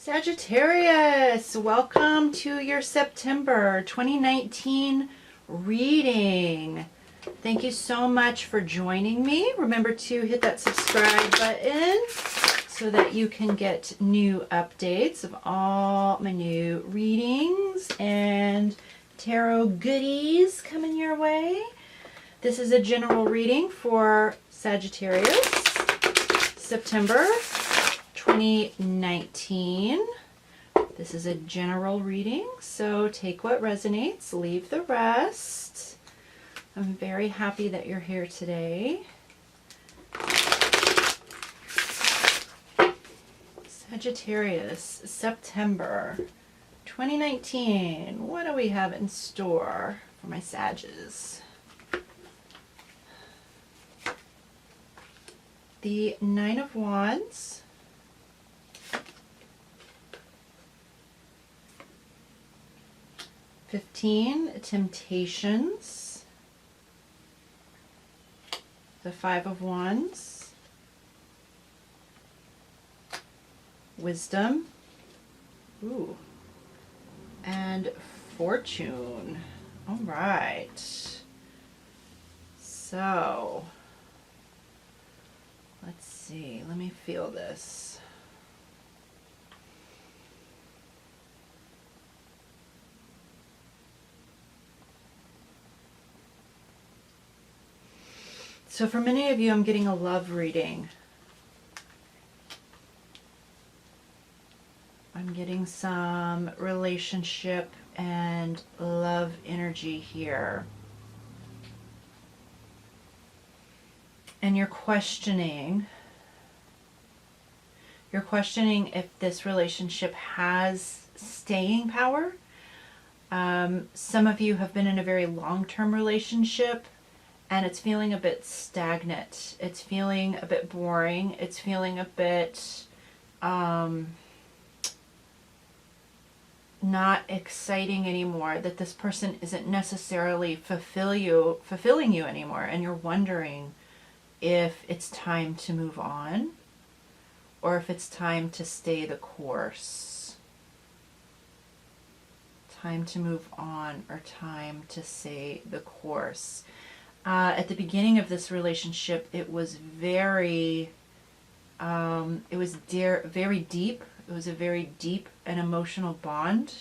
Sagittarius, welcome to your September 2019 reading. Thank you so much for joining me. Remember to hit that subscribe button so that you can get new updates of all my new readings and tarot goodies coming your way. This is a general reading for Sagittarius, September 2019. This is a general reading, so take what resonates, leave the rest. I'm very happy that you're here today. Sagittarius, September 2019. What do we have in store for my Sages? The Nine of Wands, Temptations, the Five of Wands, Wisdom, and Fortune. All right. So, let's see. Let me feel this. So for many of you, I'm getting a love reading. I'm getting some relationship and love energy here. And you're questioning if this relationship has staying power. Some of you have been in a very long-term relationship, and it's feeling a bit stagnant. It's feeling a bit boring. It's feeling a bit not exciting anymore, that this person isn't necessarily fulfilling you anymore, and you're wondering if it's time to move on or if it's time to stay the course. Time to move on or time to stay the course. At the beginning of this relationship, it was very deep. It was a very deep and emotional bond.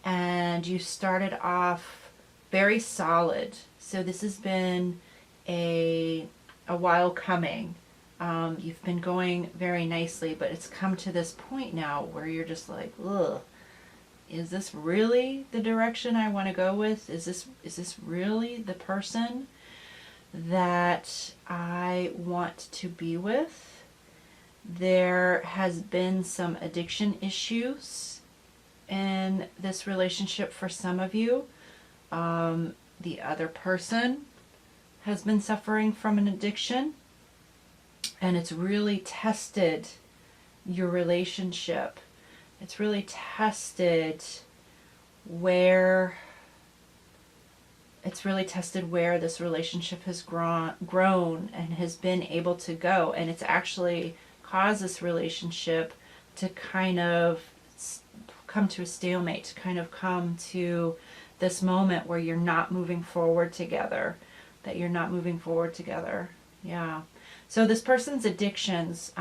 And you started off very solid. So this has been a while coming. You've been going very nicely, but it's come to this point now where you're just like, ugh. Is this really the direction I want to go with? Is this really the person that I want to be with? There has been some addiction issues in this relationship for some of you. The other person has been suffering from an addiction, and it's really tested your relationship. It's really tested where this relationship has grown and has been able to go. And it's actually caused this relationship to kind of come to a stalemate, to kind of come to this moment where you're not moving forward together, Yeah. So this person's addictions,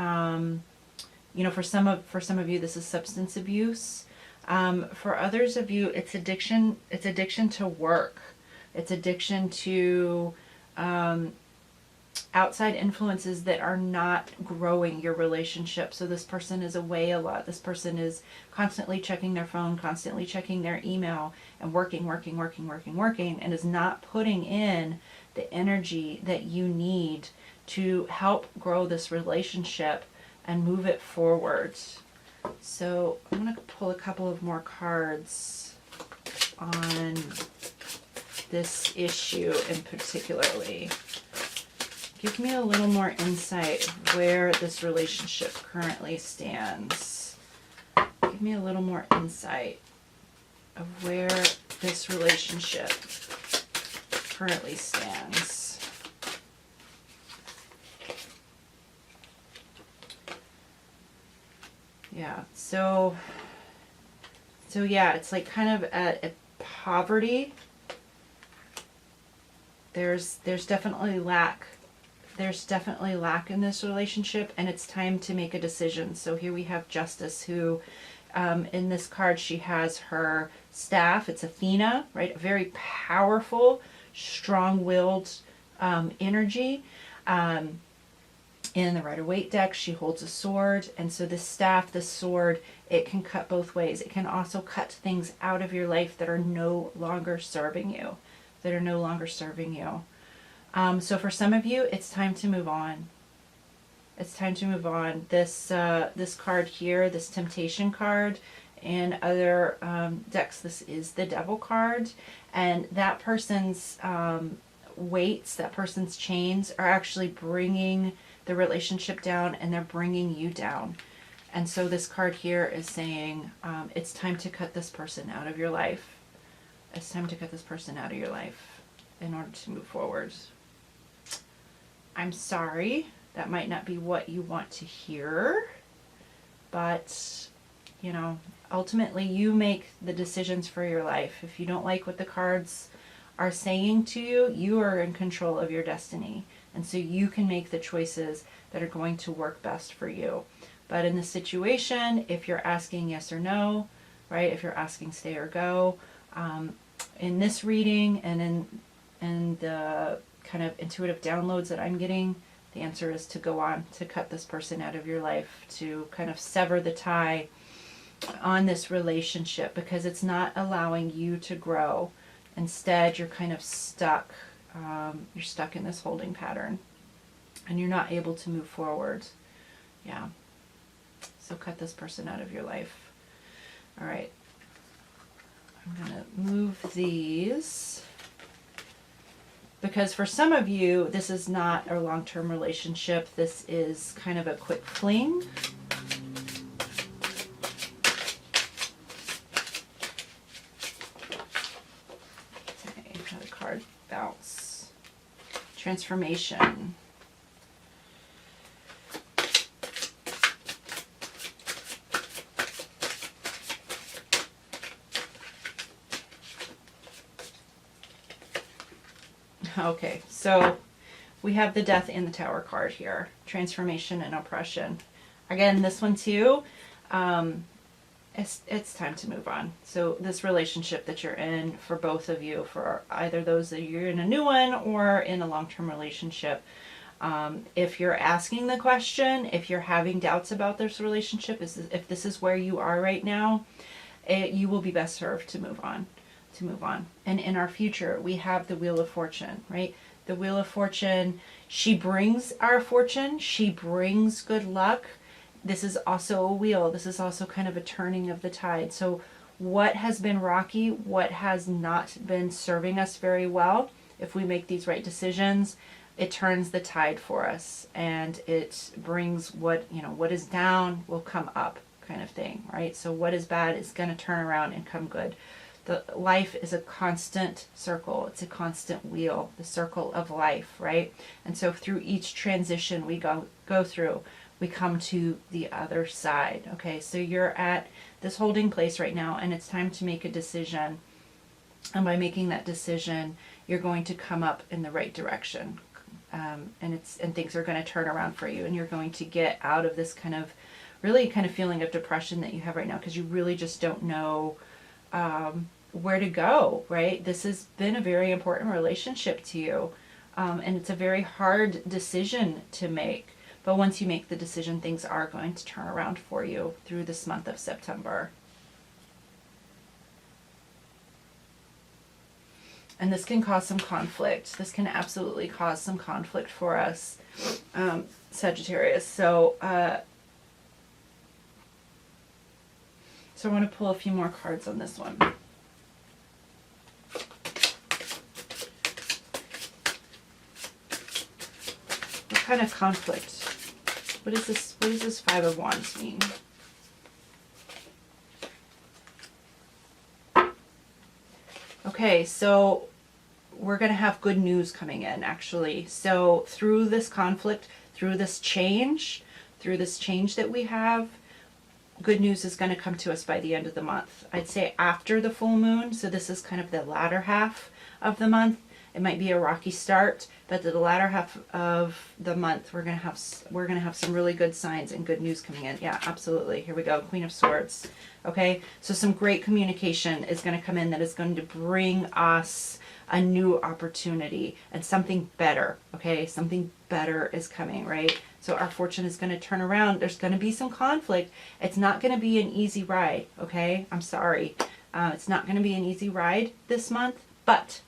for some of you, this is substance abuse. For others of you, it's addiction. It's addiction to work. It's addiction to outside influences that are not growing your relationship. So this person is away a lot. This person is constantly checking their phone, constantly checking their email, and working, and is not putting in the energy that you need to help grow this relationship and move it forward. So I'm going to pull a couple of more cards on this issue in particularly. Give me a little more insight of where this relationship currently stands. Give me a little more insight of where this relationship currently stands. Yeah. So yeah, it's like kind of at poverty. There's definitely lack. There's definitely lack in this relationship, and it's time to make a decision. So here we have Justice, who in this card, she has her staff. It's Athena, right? A very powerful, strong-willed energy. In the Rider-Waite deck, she holds a sword. And so this staff, this sword, it can cut both ways. It can also cut things out of your life that are no longer serving you. So for some of you, it's time to move on. It's time to move on. This card here, this Temptation card, and other decks, this is the Devil card. And that person's weights, that person's chains are actually bringing the relationship down, and they're bringing you down. And so this card here is saying it's time to cut this person out of your life. It's time to cut this person out of your life in order to move forward. I'm sorry. That might not be what you want to hear, but, you know, ultimately you make the decisions for your life. If you don't like what the cards are saying to you, you are in control of your destiny. And so you can make the choices that are going to work best for you. But in this situation, if you're asking yes or no, right, if you're asking stay or go, in this reading and in the kind of intuitive downloads that I'm getting, the answer is to go on, to cut this person out of your life, to kind of sever the tie on this relationship, because it's not allowing you to grow. Instead, you're kind of stuck. You're stuck in this holding pattern, and you're not able to move forward. Yeah. So cut this person out of your life. All right. I'm going to move these, because for some of you, this is not a long-term relationship. This is kind of a quick fling. Okay, another card, bounce. Transformation. Okay, so we have the Death and the Tower card here. Transformation and oppression. Again, this one too, it's time to move on. So this relationship that you're in, for both of you, for either those that you're in a new one or in a long-term relationship, if you're asking the question, if you're having doubts about this relationship, if this is where you are right now, you will be best served to move on. And in our future, we have the Wheel of Fortune, right? The Wheel of Fortune, she brings our fortune. She brings good luck. This is also a wheel. This is also kind of a turning of the tide. So what has been rocky, what has not been serving us very well, if we make these right decisions, it turns the tide for us, and it brings what is down will come up, kind of thing, right? So what is bad is going to turn around and come good. The life is a constant circle. It's a constant wheel, the circle of life, right? And so through each transition we go through, we come to the other side. Okay, so you're at this holding place right now, and it's time to make a decision. And by making that decision, you're going to come up in the right direction, and things are going to turn around for you, and you're going to get out of this kind of feeling of depression that you have right now, because you really just don't know where to go, right? This has been a very important relationship to you, and it's a very hard decision to make. But once you make the decision, things are going to turn around for you through this month of September. And this can cause some conflict. This can absolutely cause some conflict for us, Sagittarius. So I want to pull a few more cards on this one. What kind of conflict? What is this? What does this Five of Wands mean? Okay, so we're going to have good news coming in, actually. So through this conflict, through this change that we have, good news is going to come to us by the end of the month. I'd say after the full moon, so this is kind of the latter half of the month. It might be a rocky start, but the latter half of the month, we're gonna have some really good signs and good news coming in. Yeah, absolutely. Here we go, Queen of Swords. Okay, so some great communication is going to come in that is going to bring us a new opportunity and something better. Okay, something better is coming, right? So our fortune is going to turn around. There's going to be some conflict. It's not going to be an easy ride. Okay, I'm sorry. It's not going to be an easy ride this month, but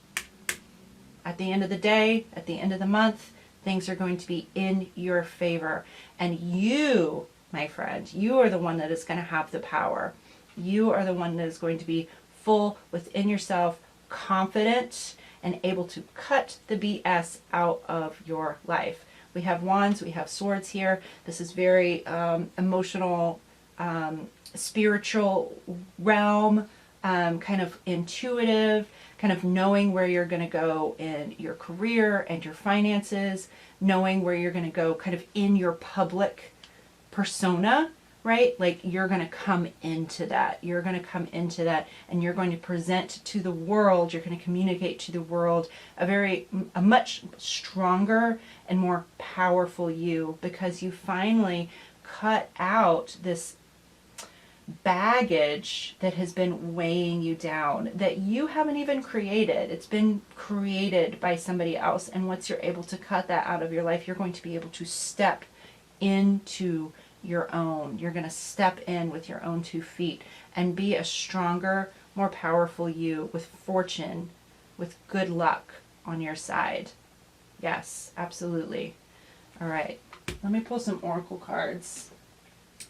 at the end of the day, at the end of the month, things are going to be in your favor. And you, my friend, you are the one that is going to have the power. You are the one that is going to be full within yourself, confident, and able to cut the BS out of your life. We have wands, we have swords here. This is very emotional, spiritual realm, kind of intuitive, kind of knowing where you're going to go in your career and your finances, knowing where you're going to go kind of in your public persona, right? Like you're going to come into that. You're going to come into that and you're going to present to the world, you're going to communicate to the world a much stronger and more powerful you, because you finally cut out this baggage that has been weighing you down, that you haven't even created. It's been created by somebody else. And once you're able to cut that out of your life, you're going to be able to step into your own. You're going to step in with your own 2 feet and be a stronger, more powerful you with fortune, with good luck on your side. Yes, absolutely. All right, let me pull some oracle cards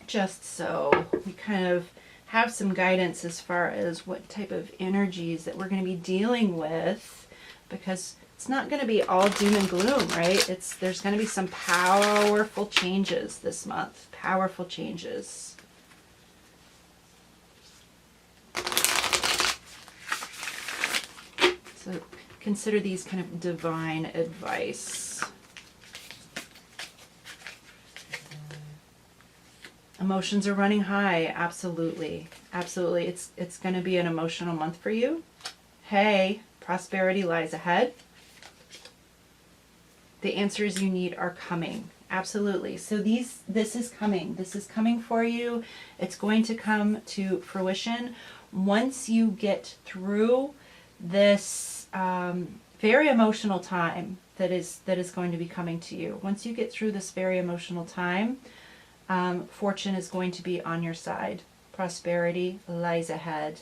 just so we kind of have some guidance as far as what type of energies that we're going to be dealing with, because it's not going to be all doom and gloom, right? There's going to be some powerful changes this month. Powerful changes. So consider these kind of divine advice. Emotions are running high. Absolutely. Absolutely. It's going to be an emotional month for you. Hey, prosperity lies ahead. The answers you need are coming. Absolutely. So this is coming. This is coming for you. It's going to come to fruition once you get through this very emotional time that is going to be coming to you. Once you get through this very emotional time, fortune is going to be on your side. Prosperity lies ahead,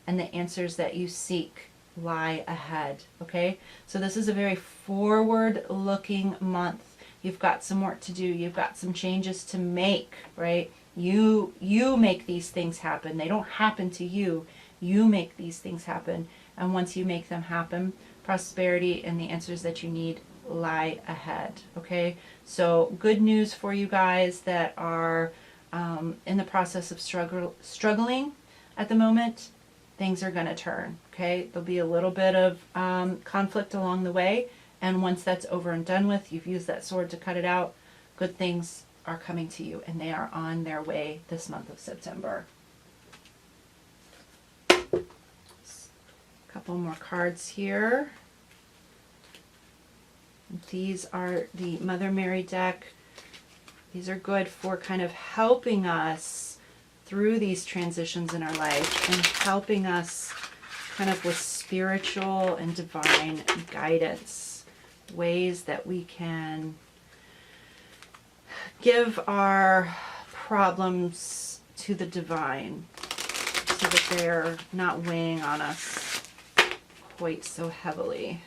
and the answers that you seek lie ahead. Okay, so this is a very forward-looking month. You've got some work to do. You've got some changes to make, right? You make these things happen. They don't happen to you. You make these things happen, and once you make them happen, prosperity and the answers that you need lie ahead. Okay, so good news for you guys that are in the process of struggling at the moment. Things are going to turn. Okay, there'll be a little bit of conflict along the way, and once that's over and done with, you've used that sword to cut it out, good things are coming to you, and they are on their way this month of September. A couple more cards here. These are the Mother Mary deck. These are good for kind of helping us through these transitions in our life and helping us kind of with spiritual and divine guidance, ways that we can give our problems to the divine so that they're not weighing on us quite so heavily.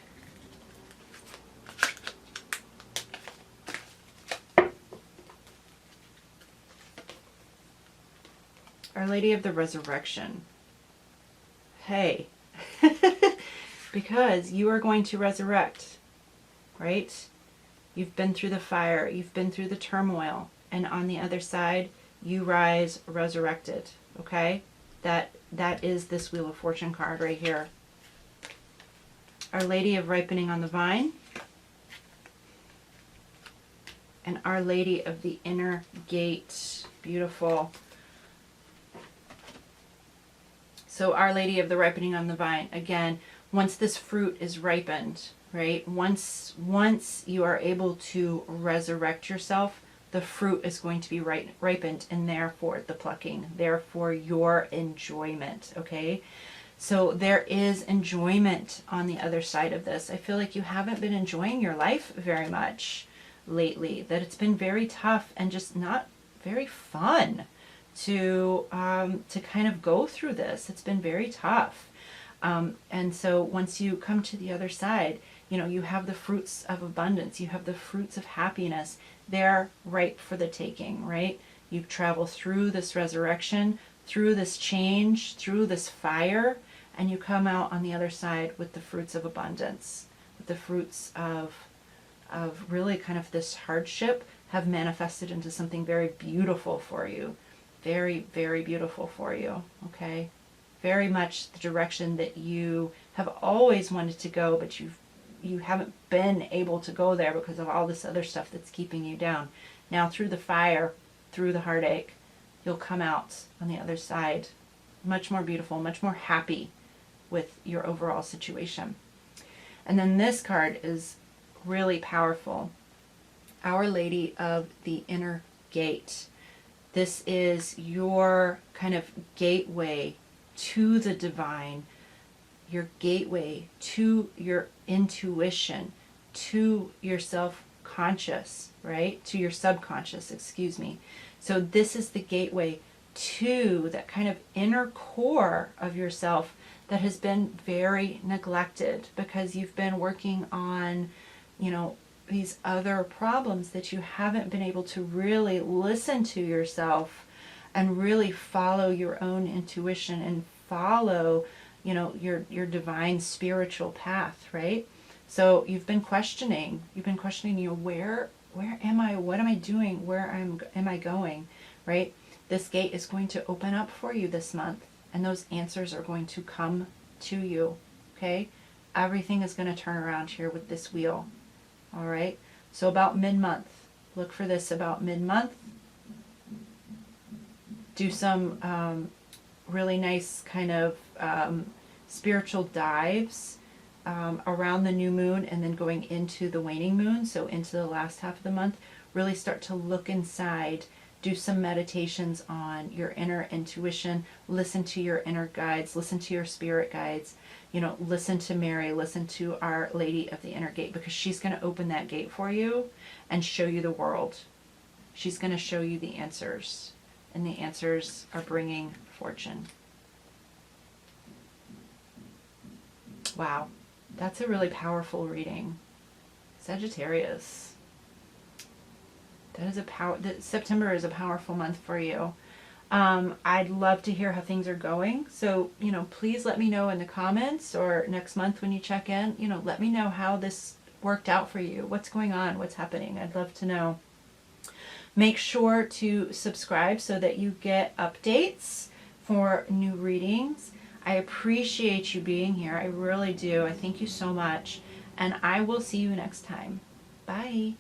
Our Lady of the Resurrection. Hey, because you are going to resurrect, right? You've been through the fire, you've been through the turmoil, and on the other side, you rise resurrected, okay? That is this Wheel of Fortune card right here. Our Lady of Ripening on the Vine, and Our Lady of the Inner Gate. Beautiful. So Our Lady of the Ripening on the Vine, again, once this fruit is ripened, right? Once you are able to resurrect yourself, the fruit is going to be ripened, and therefore the plucking, therefore your enjoyment, okay? So there is enjoyment on the other side of this. I feel like you haven't been enjoying your life very much lately, that it's been very tough and just not very fun to kind of go through this. It's been very tough. And so once you come to the other side, you know, you have the fruits of abundance, you have the fruits of happiness. They're ripe for the taking, right? You travel through this resurrection, through this change, through this fire, and you come out on the other side with the fruits of abundance, with the fruits of really kind of this hardship have manifested into something very beautiful for you. Very, very beautiful for you, okay? Very much the direction that you have always wanted to go, but you haven't been able to go there because of all this other stuff that's keeping you down. Now through the fire, through the heartache, you'll come out on the other side much more beautiful, much more happy with your overall situation. And then this card is really powerful. Our Lady of the Inner Gate. This is your kind of gateway to the divine, your gateway to your intuition, to your self-conscious, right? To your subconscious, excuse me. So this is the gateway to that kind of inner core of yourself that has been very neglected because you've been working on, you know, these other problems that you haven't been able to really listen to yourself and really follow your own intuition and follow, you know, your divine spiritual path, right? So you've been questioning, you know, where am I? What am I doing? Where am I going? Right? This gate is going to open up for you this month, and those answers are going to come to you. Okay? Everything is going to turn around here with this wheel. All right? So about mid-month, look for this about mid-month. Do some really nice kind of spiritual dives around the new moon and then going into the waning moon, so into the last half of the month. Really start to look inside. Do some meditations on your inner intuition. Listen to your inner guides. Listen to your spirit guides. You know, listen to Mary. Listen to Our Lady of the Inner Gate, because she's going to open that gate for you and show you the world. She's going to show you the answers. And the answers are bringing fortune. Wow. That's a really powerful reading. Sagittarius. September is a powerful month for you. I'd love to hear how things are going. So, you know, please let me know in the comments or next month when you check in, you know, let me know how this worked out for you. What's going on? What's happening? I'd love to know. Make sure to subscribe so that you get updates for new readings. I appreciate you being here. I really do. I thank you so much. And I will see you next time. Bye.